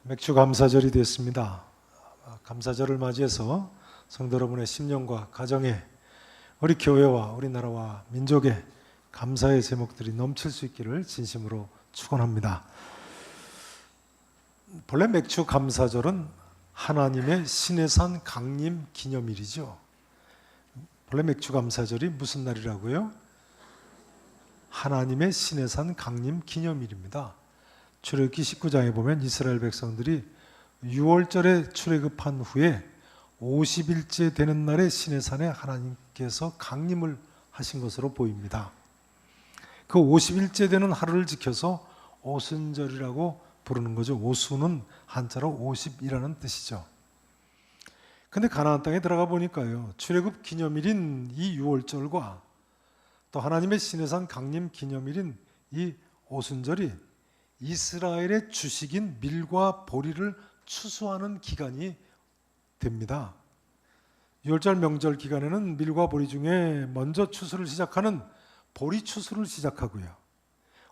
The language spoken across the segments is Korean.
맥주 감사절이 됐습니다. 감사절을 맞이해서 성도 여러분의 심령과 가정에 우리 교회와 우리나라와 민족의 감사의 제목들이 넘칠 수 있기를 진심으로 축원합니다. 본래 맥주 감사절은 하나님의 시내산 강림 기념일이죠. 본래 맥주 감사절이 무슨 날이라고요? 하나님의 시내산 강림 기념일입니다. 출애굽기 19장에 보면 이스라엘 백성들이 6월절에 출애굽한 후에 50일째 되는 날에 시내산에 하나님께서 강림을 하신 것으로 보입니다. 그 50일째 되는 하루를 지켜서 오순절이라고 부르는 거죠. 오순은 한자로 50이라는 뜻이죠. 근데 가나안 땅에 들어가 보니까요, 출애굽 기념일인 이 6월절과 또 하나님의 시내산 강림 기념일인 이 오순절이 이스라엘의 주식인 밀과 보리를 추수하는 기간이 됩니다. 6월절 명절 기간에는 밀과 보리 중에 먼저 추수를 시작하는 보리 추수를 시작하고요,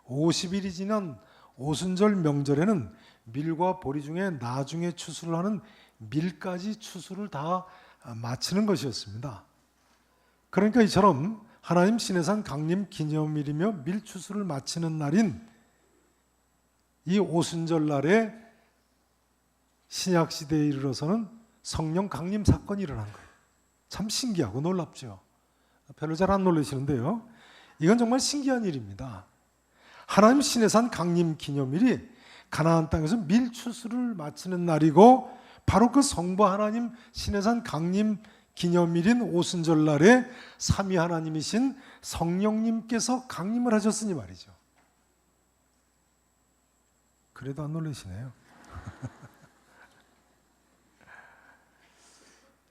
50일이 지난 오순절 명절에는 밀과 보리 중에 나중에 추수를 하는 밀까지 추수를 다 마치는 것이었습니다. 그러니까 이처럼 하나님 시내산 강림 기념일이며 밀 추수를 마치는 날인 이 오순절 날에 신약 시대에 이르러서는 성령 강림 사건이 일어난 거예요. 참 신기하고 놀랍죠. 별로 잘 안 놀라시는데요, 이건 정말 신기한 일입니다. 하나님 시내산 강림 기념일이 가나안 땅에서 밀 추수를 마치는 날이고, 바로 그 성부 하나님 시내산 강림 기념일인 오순절 날에 삼위 하나님이신 성령님께서 강림을 하셨으니 말이죠. 그래도 안 놀라시네요.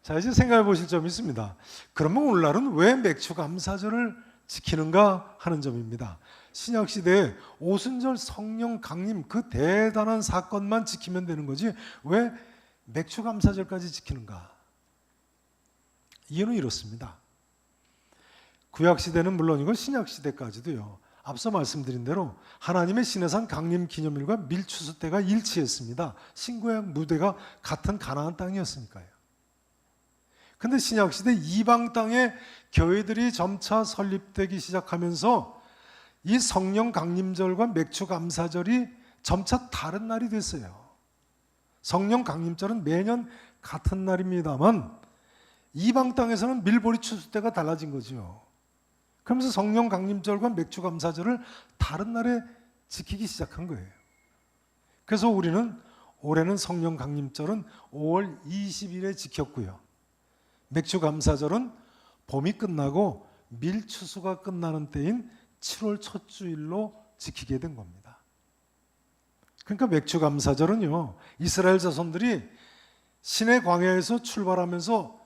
자, 이제 생각해 보실 점이 있습니다. 그러면 오늘날은 왜 맥주 감사절을 지키는가 하는 점입니다. 신약 시대에 오순절 성령 강림 그 대단한 사건만 지키면 되는 거지 왜 맥주 감사절까지 지키는가? 이유는 이렇습니다. 구약 시대는 물론이고 신약 시대까지도요, 앞서 말씀드린 대로 하나님의 시내산 강림 기념일과 밀추수 때가 일치했습니다. 신구약 무대가 같은 가나안 땅이었으니까요. 근데 신약 시대 이방 땅에 교회들이 점차 설립되기 시작하면서 이 성령 강림절과 맥주 감사절이 점차 다른 날이 됐어요. 성령 강림절은 매년 같은 날입니다만 이방 땅에서는 밀보리 추수 때가 달라진 거죠. 그러면서 성령 강림절과 맥주 감사절을 다른 날에 지키기 시작한 거예요. 그래서 우리는 올해는 성령 강림절은 5월 20일에 지켰고요, 맥주 감사절은 봄이 끝나고 밀 추수가 끝나는 때인 7월 첫 주일로 지키게 된 겁니다. 그러니까 맥주 감사절은요, 이스라엘 자손들이 시내 광야에서 출발하면서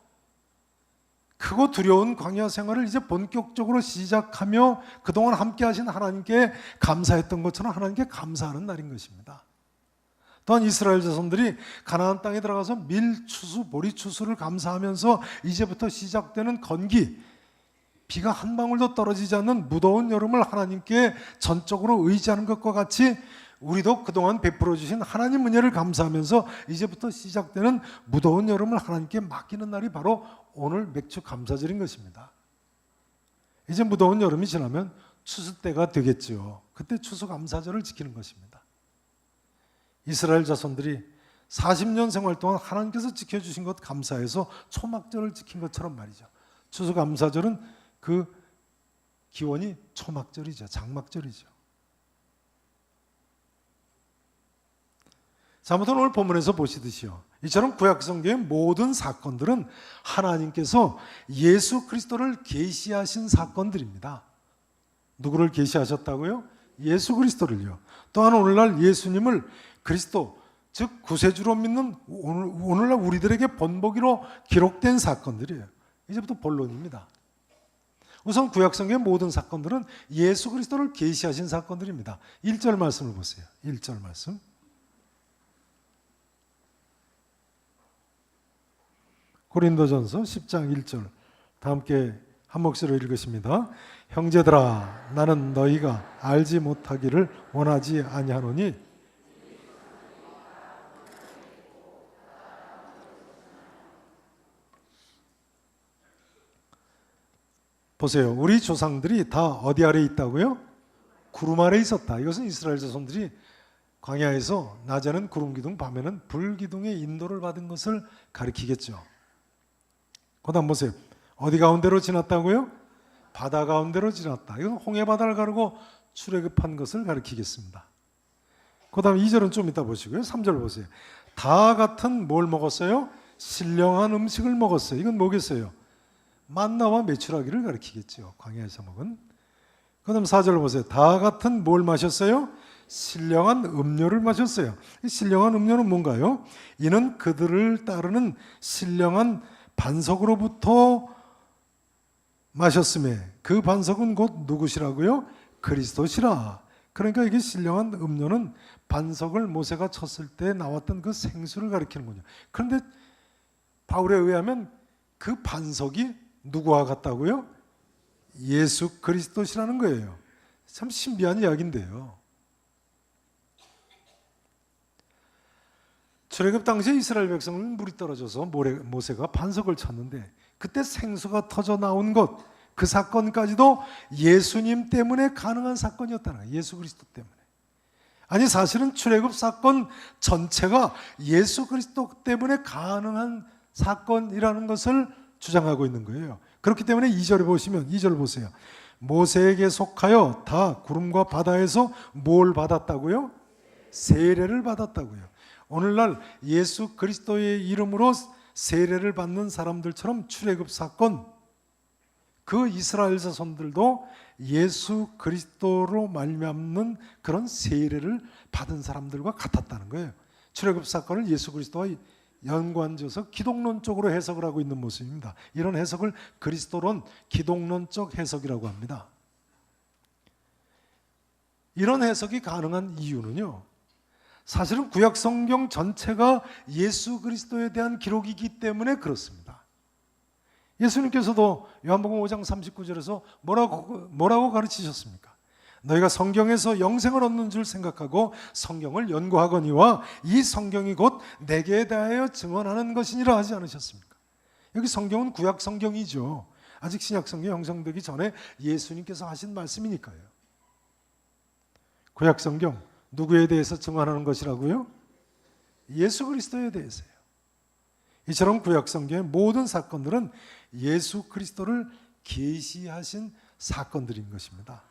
크고 두려운 광야 생활을 이제 본격적으로 시작하며 그동안 함께 하신 하나님께 감사했던 것처럼 하나님께 감사하는 날인 것입니다. 또한 이스라엘 자손들이 가나안 땅에 들어가서 밀 추수, 보리 추수를 감사하면서 이제부터 시작되는 건기, 비가 한 방울도 떨어지지 않는 무더운 여름을 하나님께 전적으로 의지하는 것과 같이 우리도 그동안 베풀어 주신 하나님 은혜를 감사하면서 이제부터 시작되는 무더운 여름을 하나님께 맡기는 날이 바로 오늘 맥주 감사절인 것입니다. 이제 무더운 여름이 지나면 추수 때가 되겠죠. 그때 추수 감사절을 지키는 것입니다. 이스라엘 자손들이 40년 생활 동안 하나님께서 지켜주신 것 감사해서 초막절을 지킨 것처럼 말이죠. 추수 감사절은 그 기원이 초막절이죠. 장막절이죠. 자, 아무튼 오늘 본문에서 보시듯이요, 이처럼 구약 성경의 모든 사건들은 하나님께서 예수 그리스도를 계시하신 사건들입니다. 누구를 계시하셨다고요? 예수 그리스도를요. 또한 오늘날 예수님을 그리스도, 즉 구세주로 믿는 오늘날 우리들에게 본보기로 기록된 사건들이에요. 이제부터 본론입니다. 우선 구약 성경의 모든 사건들은 예수 그리스도를 계시하신 사건들입니다. 1절 말씀을 보세요. 1절 말씀. 고린도전서 10장 1절 다 함께 한 목소리로 읽으십니다. 형제들아, 나는 너희가 알지 못하기를 원하지 아니하노니 보세요. 우리 조상들이 다 어디 아래 있다고요? 구름 아래 있었다. 이것은 이스라엘 자손들이 광야에서 낮에는 구름 기둥, 밤에는 불 기둥의 인도를 받은 것을 가리키겠죠. 그다음 보세요. 어디 가운데로 지났다고요? 바다 가운데로 지났다. 이건 홍해 바다를 가르고 출애굽한 것을 가리키겠습니다. 그다음 2절은 좀 이따 보시고요. 3절 보세요. 다 같은 뭘 먹었어요? 신령한 음식을 먹었어요. 이건 뭐겠어요? 만나와 메추라기를 가리키겠죠. 광야에서 먹은. 그다음 4절 보세요. 다 같은 뭘 마셨어요? 신령한 음료를 마셨어요. 이 신령한 음료는 뭔가요? 이는 그들을 따르는 신령한 반석으로부터 마셨음에 그 반석은 곧 누구시라고요? 그리스도시라. 그러니까 이게 신령한 음료는 반석을 모세가 쳤을 때 나왔던 그 생수를 가리키는군요. 그런데 바울에 의하면 그 반석이 누구와 같다고요? 예수 그리스도시라는 거예요. 참 신비한 이야기인데요. 출애굽 당시에 이스라엘 백성은 물이 떨어져서 모세가 반석을 쳤는데 그때 생수가 터져 나온 것, 그 사건까지도 예수님 때문에 가능한 사건이었다는 거예요. 예수 그리스도 때문에. 아니 사실은 출애굽 사건 전체가 예수 그리스도 때문에 가능한 사건이라는 것을 주장하고 있는 거예요. 그렇기 때문에 2절에 보시면 2절 보세요. 모세에게 속하여 다 구름과 바다에서 뭘 받았다고요? 세례를 받았다고요. 오늘날 예수 그리스도의 이름으로 세례를 받는 사람들처럼 출애굽 사건, 그 이스라엘 자손들도 예수 그리스도로 말미암는 그런 세례를 받은 사람들과 같았다는 거예요. 출애굽 사건을 예수 그리스도와 연관지어서 기독론적으로 해석을 하고 있는 모습입니다. 이런 해석을 그리스도론 기독론적 해석이라고 합니다. 이런 해석이 가능한 이유는요, 사실은 구약 성경 전체가 예수 그리스도에 대한 기록이기 때문에 그렇습니다. 예수님께서도 요한복음 5장 39절에서 뭐라고 가르치셨습니까? 너희가 성경에서 영생을 얻는 줄 생각하고 성경을 연구하거니와 이 성경이 곧 내게 대하여 증언하는 것이니라 하지 않으셨습니까? 여기 성경은 구약 성경이죠. 아직 신약 성경이 형성되기 전에 예수님께서 하신 말씀이니까요. 구약 성경 누구에 대해서 증언하는 것이라고요? 예수 그리스도에 대해서요. 이처럼 구약 성경의 모든 사건들은 예수 그리스도를 계시하신 사건들인 것입니다.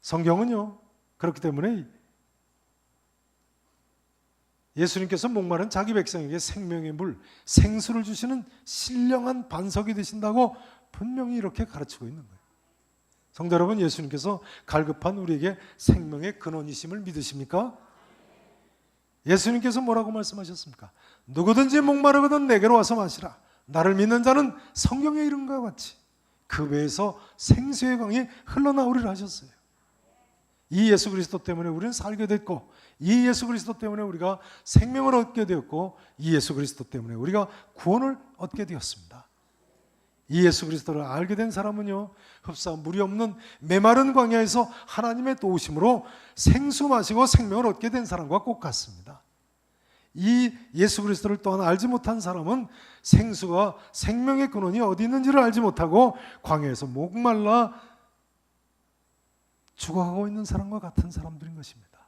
성경은요, 그렇기 때문에 예수님께서 목마른 자기 백성에게 생명의 물, 생수를 주시는 신령한 반석이 되신다고 분명히 이렇게 가르치고 있는 거예요. 성도 여러분, 예수님께서 갈급한 우리에게 생명의 근원이심을 믿으십니까? 예수님께서 뭐라고 말씀하셨습니까? 누구든지 목마르거든 내게로 와서 마시라. 나를 믿는 자는 성경의 이름과 같이 그 배에서 생수의 강이 흘러나오리라 하셨어요. 이 예수 그리스도 때문에 우리는 살게 됐고, 이 예수 그리스도 때문에 우리가 생명을 얻게 되었고, 이 예수 그리스도 때문에 우리가 구원을 얻게 되었습니다. 이 예수 그리스도를 알게 된 사람은요, 흡사 물이 없는 메마른 광야에서 하나님의 도우심으로 생수 마시고 생명을 얻게 된 사람과 꼭 같습니다. 이 예수 그리스도를 또한 알지 못한 사람은 생수가 생명의 근원이 어디 있는지를 알지 못하고 광야에서 목말라 죽어가고 있는 사람과 같은 사람들인 것입니다.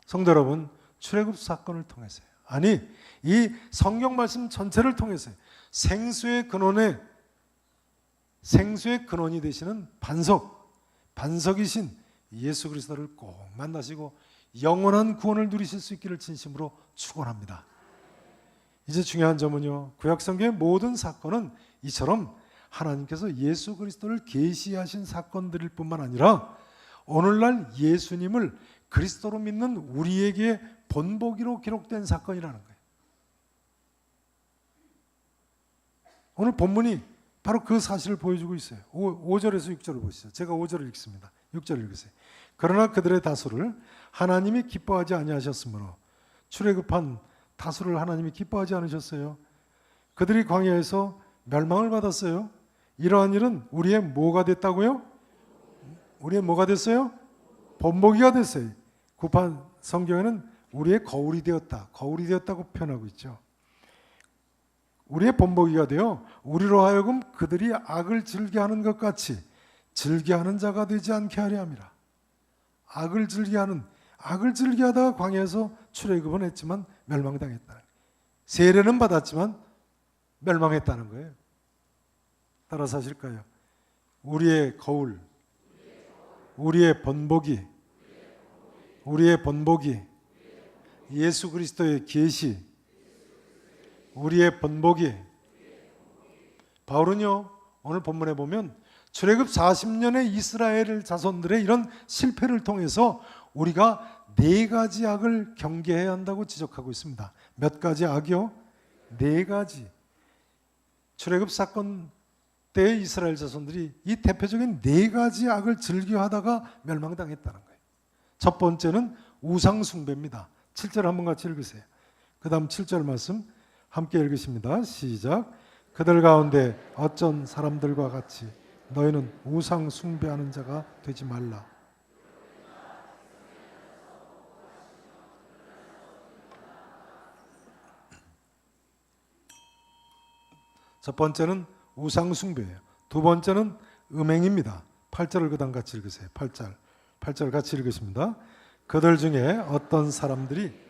성도 여러분, 출애굽 사건을 통해서요, 아니 이 성경 말씀 전체를 통해서 생수의 근원이 되시는 반석이신 예수 그리스도를 꼭 만나시고 영원한 구원을 누리실 수 있기를 진심으로 축원합니다. 이제 중요한 점은요, 구약 성경의 모든 사건은 이처럼 하나님께서 예수 그리스도를 계시하신 사건들일 뿐만 아니라 오늘날 예수님을 그리스도로 믿는 우리에게 본보기로 기록된 사건이라는 거예요. 오늘 본문이 바로 그 사실을 보여주고 있어요. 5절에서 6절을 보시죠. 제가 5절을 읽습니다. 6절을 읽으세요. 그러나 그들의 다수를 하나님이 기뻐하지 아니하셨으므로, 출애굽한 다수를 하나님이 기뻐하지 않으셨어요. 그들이 광야에서 멸망을 받았어요. 이러한 일은 우리의 뭐가 됐다고요? 우리의 뭐가 됐어요? 본보기가 됐어요. 구판 성경에는 우리의 거울이 되었다고 표현하고 있죠. 우리의 본보기가 되어 우리로 하여금 그들이 악을 즐겨하는 것 같이 즐겨하는 자가 되지 않게 하려 함이라. 악을 즐겨하다가 광야에서 출애굽은 했지만 멸망당했다. 세례는 받았지만 멸망했다는 거예요. 따라서 하실까요? 우리의 거울, 우리의 본보기, 예수 그리스도의 계시, 우리의 본보기. 바울은요, 오늘 본문에 보면 출애굽 40년의 이스라엘 자손들의 이런 실패를 통해서 우리가 4가지 악을 경계해야 한다고 지적하고 있습니다. 몇 가지 악이요? 4가지. 출애굽 사건 때 이스라엘 자손들이 이 대표적인 4가지 악을 즐겨하다가 멸망당했다는 거예요. 첫 번째는 우상 숭배입니다. 7절 한번 같이 읽으세요. 그 다음 7절 말씀 함께 읽으십니다. 시작. 그들 가운데 어쩐 사람들과 같이 너희는 우상 숭배하는 자가 되지 말라. 첫 번째는 우상 숭배예요. 두 번째는 음행입니다. 8절을 그 다음 같이 읽으세요. 8절 같이 읽으십니다. 그들 중에 어떤 사람들이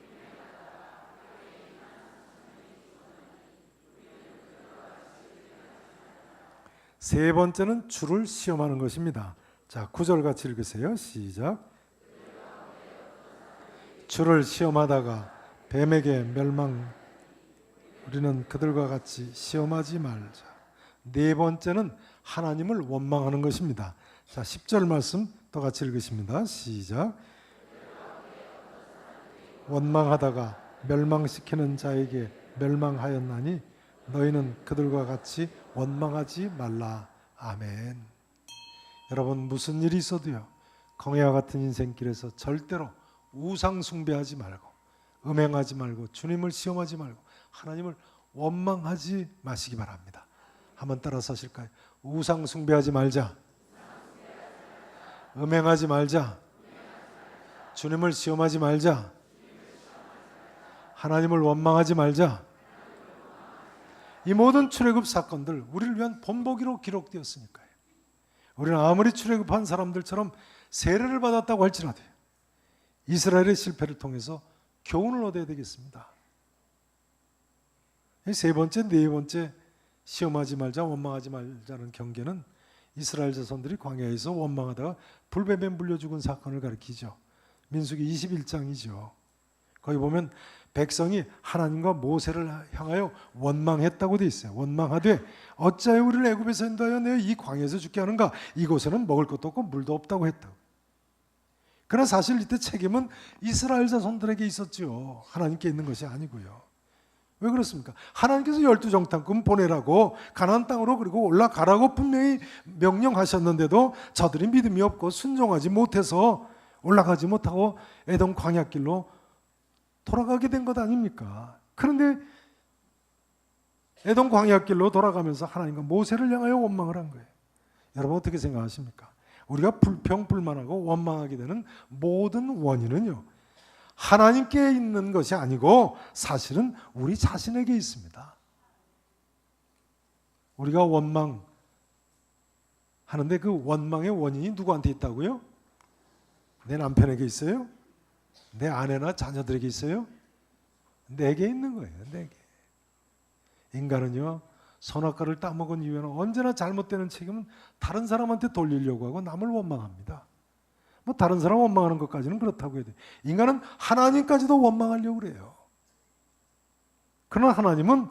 세 번째는 주를 시험하는 것입니다. 자, 9절 같이 읽으세요. 시작. 주를 시험하다가 뱀에게 멸망. 우리는 그들과 같이 시험하지 말자. 네 번째는 하나님을 원망하는 것입니다. 자, 10절 말씀 또 같이 읽으십니다. 시작. 원망하다가 멸망시키는 자에게 멸망하였나니 너희는 그들과 같이 원망하지 말라. 아멘. 여러분, 무슨 일이 있어도요, 광야 같은 인생길에서 절대로 우상 숭배하지 말고, 음행하지 말고, 주님을 시험하지 말고, 하나님을 원망하지 마시기 바랍니다. 한번 따라서 하실까요? 우상 숭배하지 말자, 음행하지 말자, 주님을 시험하지 말자, 하나님을 원망하지 말자. 이 모든 출애굽 사건들 우리를 위한 본보기로 기록되었으니까요. 우리는 아무리 출애굽한 사람들처럼 세례를 받았다고 할지라도 이스라엘의 실패를 통해서 교훈을 얻어야 되겠습니다. 세 번째, 네 번째 시험하지 말자, 원망하지 말자는 경계는 이스라엘 자손들이 광야에서 원망하다가 불뱀에 물려 죽은 사건을 가리키죠. 민수기 21장이죠. 거기 보면 백성이 하나님과 모세를 향하여 원망했다고 되어 있어요. 원망하되 어찌하여 우리를 애굽에서 인도하여 내어 이 광야에서 죽게 하는가? 이곳에는 먹을 것도 없고 물도 없다고 했다고. 그러나 사실 이때 책임은 이스라엘 자손들에게 있었죠. 하나님께 있는 것이 아니고요. 왜 그렇습니까? 하나님께서 12정탐꾼 보내라고 가나안 땅으로 그리고 올라가라고 분명히 명령하셨는데도 저들이 믿음이 없고 순종하지 못해서 올라가지 못하고 에돔 광야길로 돌아가게 된 것 아닙니까? 그런데 에돔 광야길로 돌아가면서 하나님과 모세를 향하여 원망을 한 거예요. 여러분 어떻게 생각하십니까? 우리가 불평불만하고 원망하게 되는 모든 원인은요, 하나님께 있는 것이 아니고 사실은 우리 자신에게 있습니다. 우리가 원망하는데 그 원망의 원인이 누구한테 있다고요? 내 남편에게 있어요? 내 아내나 자녀들에게 있어요? 내게 있는 거예요. 내게. 인간은요, 선악과를 따먹은 이후에는 언제나 잘못되는 책임은 다른 사람한테 돌리려고 하고 남을 원망합니다. 뭐 다른 사람 원망하는 것까지는 그렇다고 해야 돼. 인간은 하나님까지도 원망하려고 그래요. 그러나 하나님은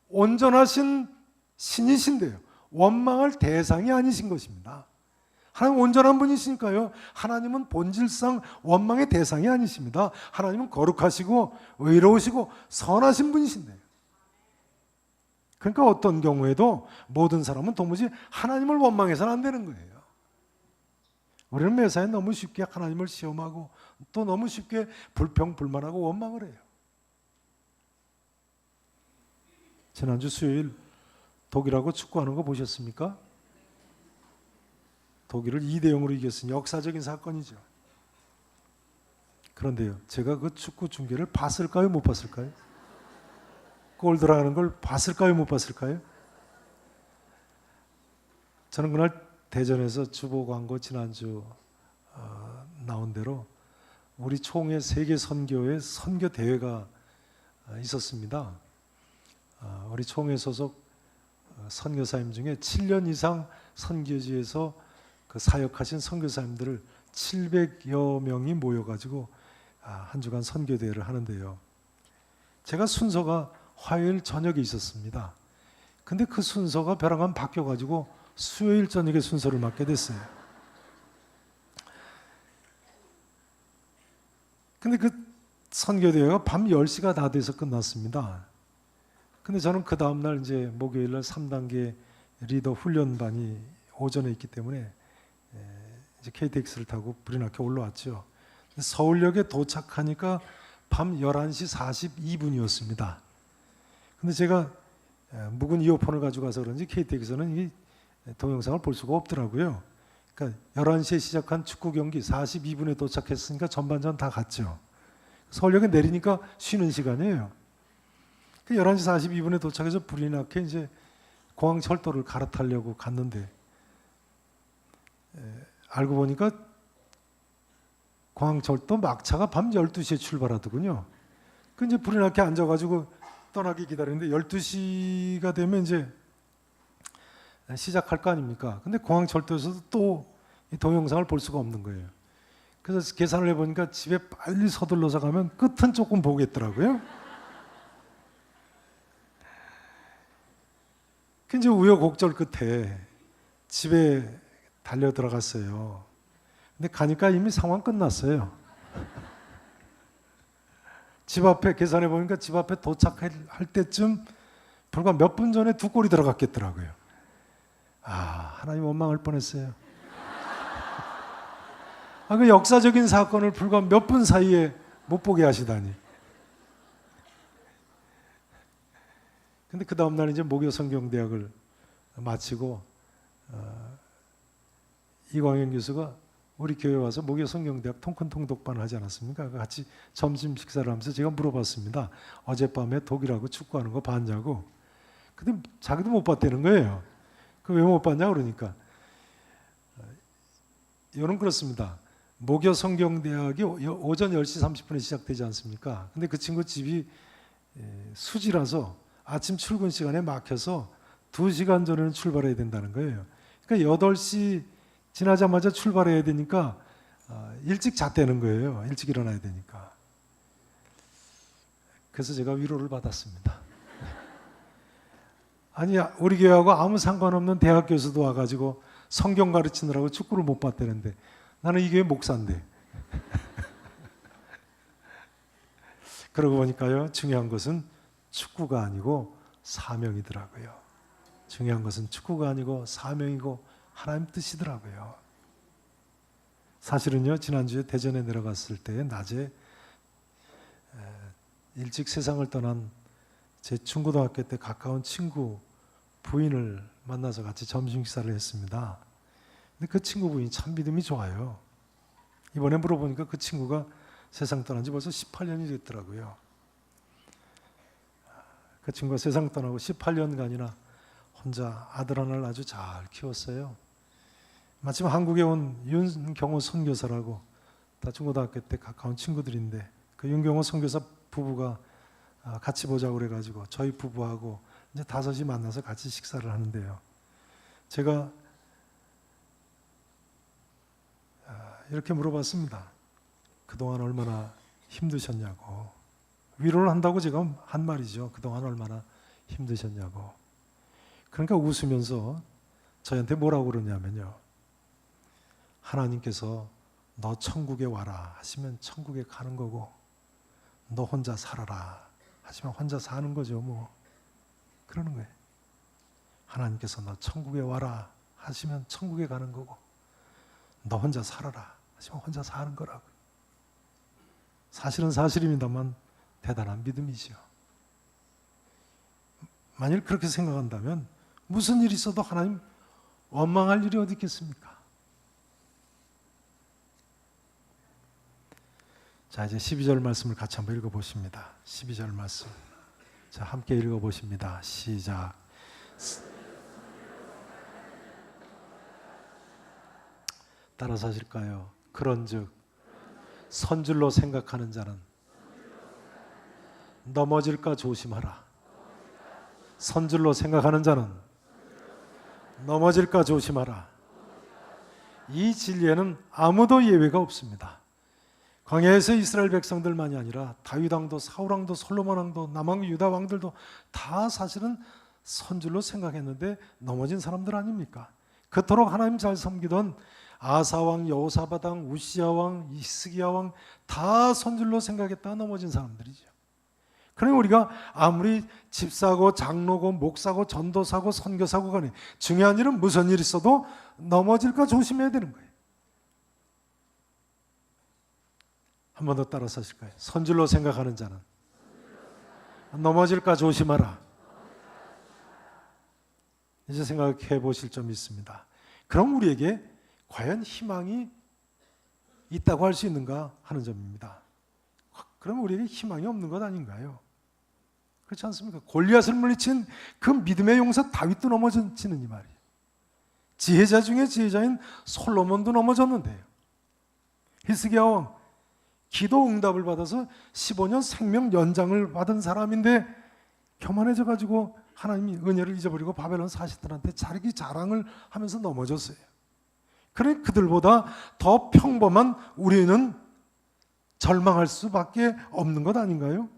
온전하신 신이신데요, 원망할 대상이 아니신 것입니다. 하나님 온전한 분이시니까요, 하나님은 본질상 원망의 대상이 아니십니다. 하나님은 거룩하시고 의로우시고 선하신 분이신데요. 그러니까 어떤 경우에도 모든 사람은 도무지 하나님을 원망해서는 안 되는 거예요. 우리는 매사에 너무 쉽게 하나님을 시험하고 또 너무 쉽게 불평불만하고 원망을 해요. 지난주 수요일 독일하고 축구하는 거 보셨습니까? 독일을 2대0으로 이겼으니 역사적인 사건이죠. 그런데요, 제가 그 축구 중계를 봤을까요? 못 봤을까요? 골 들어가는 걸 봤을까요? 못 봤을까요? 저는 그날 대전에서 주보 광고 지난주 나온 대로 우리 총회 세계 선교의 선교 대회가 있었습니다. 우리 총회 소속 선교사님 중에 7년 이상 선교지에서 그 사역하신 선교사님들을 700여 명이 모여가지고 한 주간 선교 대회를 하는데요. 제가 순서가 화요일 저녁에 있었습니다. 근데 그 순서가 벼랑간 바뀌어가지고 수요일 저녁에 순서를 맡게 됐어요. 근데 그 선교대회가 밤 10시가 다 돼서 끝났습니다. 근데 저는 그 다음날 이제 목요일날 3단계 리더 훈련반이 오전에 있기 때문에 이제 KTX를 타고 불이나게 올라왔죠. 서울역에 도착하니까 밤 11시 42분이었습니다. 근데 제가 묵은 이어폰을 가지고 가서 그런지 KTX에서는 이 동영상을 볼 수가 없더라고요. 그러니까 11시에 시작한 축구 경기 42분에 도착했으니까 전반전 다 갔죠. 서울역에 내리니까 쉬는 시간이에요. 11시 42분에 도착해서 불이 나게 이제 공항 철도를 갈아타려고 갔는데 알고 보니까 공항 철도 막차가 밤 12시에 출발하더군요. 그 이제 불이 나게 앉아가지고 떠나기 기다리는데 12시가 되면 이제 시작할 거 아닙니까? 근데 공항 철도에서도 또 이 동영상을 볼 수가 없는 거예요. 그래서 계산을 해보니까 집에 빨리 서둘러서 가면 끝은 조금 보겠더라고요. 그 이제 우여곡절 끝에 집에 달려 들어갔어요. 근데 가니까 이미 상황 끝났어요. 집 앞에 계산해 보니까 집 앞에 도착할 때쯤 불과 몇 분 전에 두 골이 들어갔겠더라고요. 하나님 원망할 뻔했어요. 그 역사적인 사건을 불과 몇 분 사이에 못 보게 하시다니. 근데 그 다음날 이제 목요 성경대학을 마치고 이광현 교수가 우리 교회 와서 목요 성경대학 통큰 통독반을 하지 않았습니까? 같이 점심 식사를 하면서 제가 물어봤습니다. 어젯밤에 독일하고 축구하는 거 봤냐고. 근데 자기도 못 봤다는 거예요. 그 왜 못 봤냐 그러니까 이거는 그렇습니다. 목요 성경대학이 오전 10시 30분에 시작되지 않습니까? 근데 그 친구 집이 수지라서 아침 출근 시간에 막혀서 2시간 전에는 출발해야 된다는 거예요. 그러니까 8시 지나자마자 출발해야 되니까 일찍 잤다는 거예요. 일찍 일어나야 되니까. 그래서 제가 위로를 받았습니다. 아니 우리 교회하고 아무 상관없는 대학 교수도 와가지고 성경 가르치느라고 축구를 못 봤다는데 나는 이 교회 목사인데. 그러고 보니까요, 중요한 것은 축구가 아니고 사명이더라고요. 중요한 것은 축구가 아니고 사명이고 하나님 뜻이더라고요. 사실은요, 지난주에 대전에 내려갔을 때 낮에 일찍 세상을 떠난 제 중고등학교 때 가까운 친구 부인을 만나서 같이 점심 식사를 했습니다. 근데 그 친구 부인이 참 믿음이 좋아요. 이번에 물어보니까 그 친구가 세상 떠난 지 벌써 18년이 됐더라고요. 그 친구가 세상 떠나고 18년간이나 혼자 아들 하나를 아주 잘 키웠어요. 마침 한국에 온 윤경호 선교사라고 다 중고등학교 때 가까운 친구들인데 그 윤경호 선교사 부부가 같이 보자고 그래가지고 저희 부부하고 이제 5시 만나서 같이 식사를 하는데요. 제가 이렇게 물어봤습니다. 그동안 얼마나 힘드셨냐고. 위로를 한다고 제가 한 말이죠. 그동안 얼마나 힘드셨냐고. 그러니까 웃으면서 저한테 뭐라고 그러냐면요. 하나님께서 너 천국에 와라 하시면 천국에 가는 거고 너 혼자 살아라 하시면 혼자 사는 거죠. 뭐 그러는 거예요. 하나님께서 너 천국에 와라 하시면 천국에 가는 거고 너 혼자 살아라 하시면 혼자 사는 거라고. 사실은 사실입니다만 대단한 믿음이죠. 만일 그렇게 생각한다면 무슨 일이 있어도 하나님 원망할 일이 어디 있겠습니까? 자, 이제 12절 말씀을 같이 한번 읽어보십니다. 12절 말씀. 자, 함께 읽어보십니다. 시작. 따라서 하실까요? 그런즉 선줄로 생각하는 자는 넘어질까 조심하라. 선줄로 생각하는 자는 넘어질까 조심하라. 이 진리에는 아무도 예외가 없습니다. 광야에서 이스라엘 백성들만이 아니라 다윗 왕도 사울 왕도 솔로몬 왕도 남왕 유다 왕들도 다 사실은 선줄로 생각했는데 넘어진 사람들 아닙니까? 그토록 하나님 잘 섬기던 아사 왕, 여호사밧 왕, 우시야 왕, 히스기야 왕 다 선줄로 생각했다가 넘어진 사람들이죠. 그러니 우리가 아무리 집사고 장로고 목사고 전도사고 선교사고 간에 중요한 일은 무슨 일이 있어도 넘어질까 조심해야 되는 거예요. 한 번 더 따라서 하실까요? 선줄로 생각하는 자는 넘어질까 조심하라. 이제 생각해 보실 점이 있습니다. 그럼 우리에게 과연 희망이 있다고 할 수 있는가 하는 점입니다. 그럼 우리에게 희망이 없는 것 아닌가요? 그렇지 않습니까? 골리앗을 물리친 그 믿음의 용사 다윗도 넘어지는 이 말이에요. 지혜자 중에 지혜자인 솔로몬도 넘어졌는데요. 히스기야 왕 기도 응답을 받아서 15년 생명 연장을 받은 사람인데 교만해져 가지고 하나님이 은혜를 잊어버리고 바벨론 사신들한테 자기 자랑을 하면서 넘어졌어요. 그래 그들보다 더 평범한 우리는 절망할 수밖에 없는 것 아닌가요?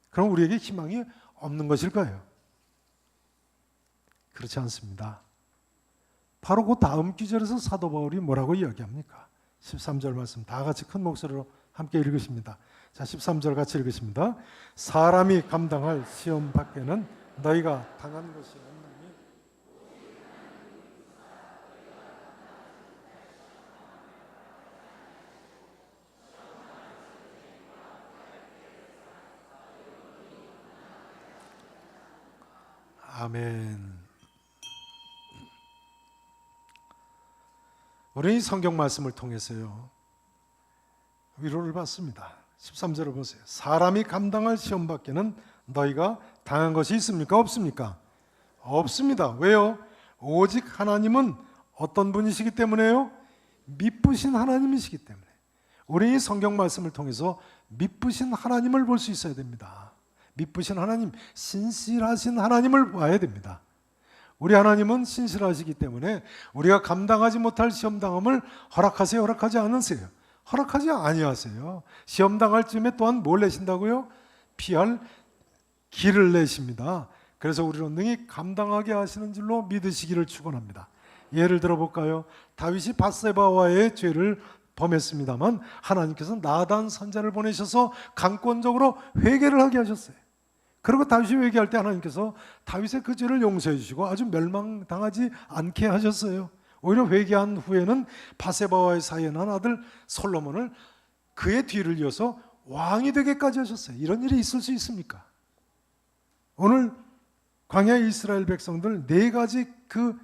그럼 우리에게 희망이 없는 것일까요? 그렇지 않습니다. 바로 그 다음 구절에서 사도 바울이 뭐라고 이야기합니까? 13절 말씀 다 같이 큰 목소리로 함께 읽으십니다. 자, 13절 같이 읽으십니다. 사람이 감당할 시험 밖에는 너희가 당한 것이 없느니 아멘. 우리 성경 말씀을 통해서요 위로를 받습니다. 13절을 보세요. 사람이 감당할 시험 밖에는 너희가 당한 것이 있습니까? 없습니까? 없습니다. 왜요? 오직 하나님은 어떤 분이시기 때문에요? 미쁘신 하나님이시기 때문에. 우리 이 성경 말씀을 통해서 미쁘신 하나님을 볼 수 있어야 됩니다. 미쁘신 하나님, 신실하신 하나님을 봐야 됩니다. 우리 하나님은 신실하시기 때문에 우리가 감당하지 못할 시험당함을 허락하세요? 허락하지 않으세요? 허락하지 아니하세요. 시험당할 쯤에 또한 뭘 내신다고요? 피할 길을 내십니다. 그래서 우리로 능히 감당하게 하시는 줄로 믿으시기를 축원합니다. 예를 들어볼까요? 다윗이 밧세바와의 죄를 범했습니다만 하나님께서 나단 선자를 보내셔서 강권적으로 회개를 하게 하셨어요. 그리고 다윗이 회개할 때 하나님께서 다윗의 그 죄를 용서해 주시고 아주 멸망당하지 않게 하셨어요. 오히려 회개한 후에는 밧세바와의 사이에 난 아들 솔로몬을 그의 뒤를 이어서 왕이 되게까지 하셨어요. 이런 일이 있을 수 있습니까? 오늘 광야 이스라엘 백성들 4가지 그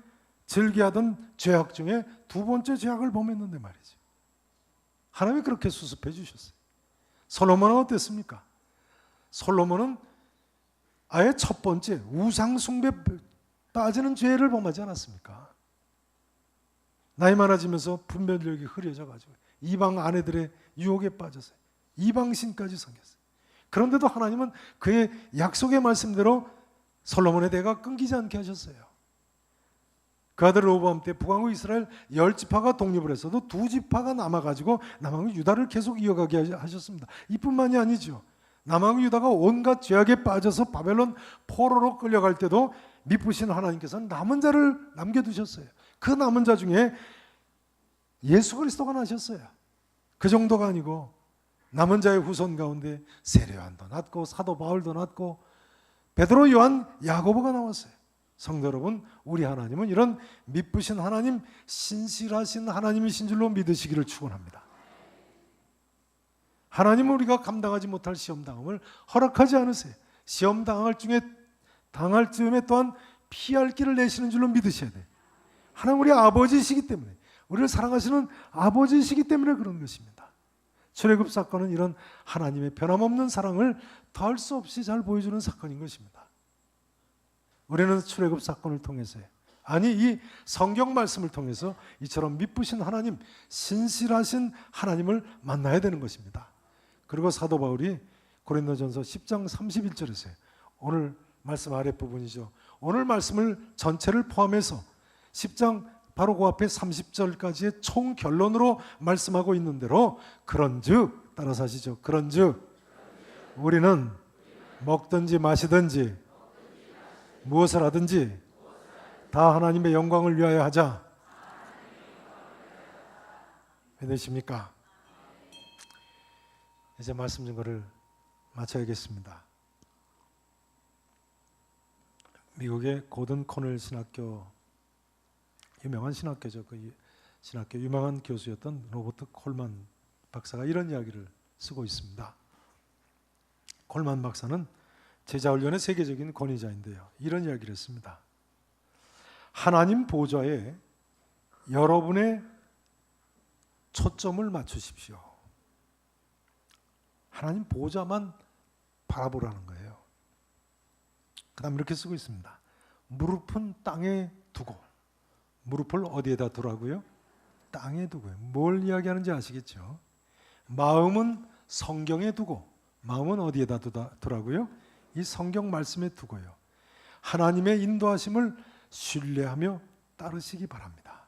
즐겨하던 죄악 중에 2번째 죄악을 범했는데 말이죠. 하나님이 그렇게 수습해 주셨어요. 솔로몬은 어땠습니까? 솔로몬은 아예 첫 번째 우상 숭배 빠지는 죄를 범하지 않았습니까? 나이 많아지면서 분별력이 흐려져 가지고 이방 아내들의 유혹에 빠져서 이방신까지 섬겼어요. 그런데도 하나님은 그의 약속의 말씀대로 솔로몬의 대가 끊기지 않게 하셨어요. 그 아들 로보암 때 북왕국 이스라엘 10지파가 독립을 했어도 2지파가 남아가지고 남왕국 유다를 계속 이어가게 하셨습니다. 이뿐만이 아니죠. 남왕국 유다가 온갖 죄악에 빠져서 바벨론 포로로 끌려갈 때도 미쁘신 하나님께서는 남은 자를 남겨두셨어요. 그 남은 자 중에 예수 그리스도가 나셨어요. 그 정도가 아니고 남은 자의 후손 가운데 세례요한도 났고 사도 바울도 났고 베드로, 요한, 야고보가 나왔어요. 성도 여러분, 우리 하나님은 이런 미쁘신 하나님, 신실하신 하나님이신 줄로 믿으시기를 축원합니다. 하나님은 우리가 감당하지 못할 시험당함을 허락하지 않으세요. 시험당할 즈음에 또한 피할 길을 내시는 줄로 믿으셔야 돼요. 하나님 우리 아버지이시기 때문에, 우리를 사랑하시는 아버지이시기 때문에 그런 것입니다. 출애굽 사건은 이런 하나님의 변함없는 사랑을 더할 수 없이 잘 보여주는 사건인 것입니다. 우리는 출애굽 사건을 통해서, 아니 이 성경 말씀을 통해서 이처럼 미쁘신 하나님, 신실하신 하나님을 만나야 되는 것입니다. 그리고 사도 바울이 고린도전서 10장 31절에서 오늘 말씀 아랫부분이죠. 오늘 말씀을 전체를 포함해서 10장 바로 그 앞에 30절까지의 총 결론으로 말씀하고 있는 대로 그런즉, 따라서 하시죠. 그런즉 우리는 먹든지 마시든지 무엇을 하든지 다 하나님의 영광을 위하여 하자. 왜 되십니까? 이제 말씀 증거를 마쳐야겠습니다. 미국의 고든 코넬 신학교, 유명한 신학교죠. 그 신학교 유명한 교수였던 로버트 콜만 박사가 이런 이야기를 쓰고 있습니다. 콜만 박사는 제자훈련의 세계적인 권위자인데요. 이런 이야기를 했습니다. 하나님 보좌에 여러분의 초점을 맞추십시오. 하나님 보좌만 바라보라는 거예요. 그 다음 이렇게 쓰고 있습니다. 무릎은 땅에 두고, 무릎을 어디에다 두라고요? 땅에 두고요. 뭘 이야기하는지 아시겠죠? 마음은 성경에 두고, 마음은 어디에다 두라고요? 이 성경 말씀에 두고요. 하나님의 인도하심을 신뢰하며 따르시기 바랍니다.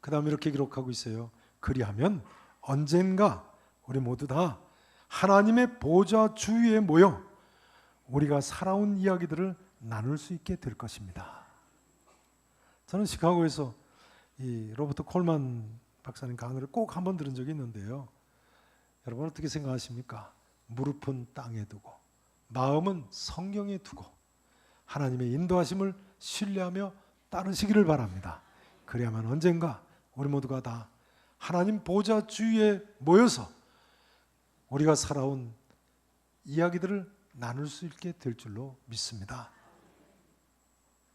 그 다음 이렇게 기록하고 있어요. 그리하면 언젠가 우리 모두 다 하나님의 보좌 주위에 모여 우리가 살아온 이야기들을 나눌 수 있게 될 것입니다. 저는 시카고에서 이 로버트 콜만 박사님 강의를 꼭 한번 들은 적이 있는데요. 여러분 어떻게 생각하십니까? 무릎은 땅에 두고 마음은 성경에 두고 하나님의 인도하심을 신뢰하며 따르시기를 바랍니다. 그래야만 언젠가 우리 모두가 다 하나님 보좌 주위에 모여서 우리가 살아온 이야기들을 나눌 수 있게 될 줄로 믿습니다.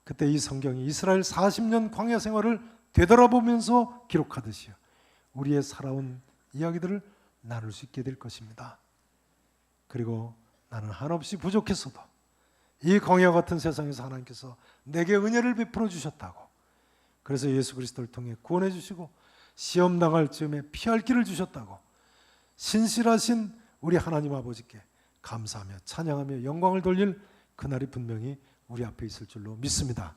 그때 이 성경이 이스라엘 40년 광야 생활을 되돌아보면서 기록하듯이요, 우리의 살아온 이야기들을 나눌 수 있게 될 것입니다. 그리고 나는 한없이 부족했어도 이 광야 같은 세상에서 하나님께서 내게 은혜를 베풀어 주셨다고, 그래서 예수 그리스도를 통해 구원해 주시고 시험 당할 즈음에 피할 길을 주셨다고 신실하신 우리 하나님 아버지께 감사하며 찬양하며 영광을 돌릴 그날이 분명히 우리 앞에 있을 줄로 믿습니다.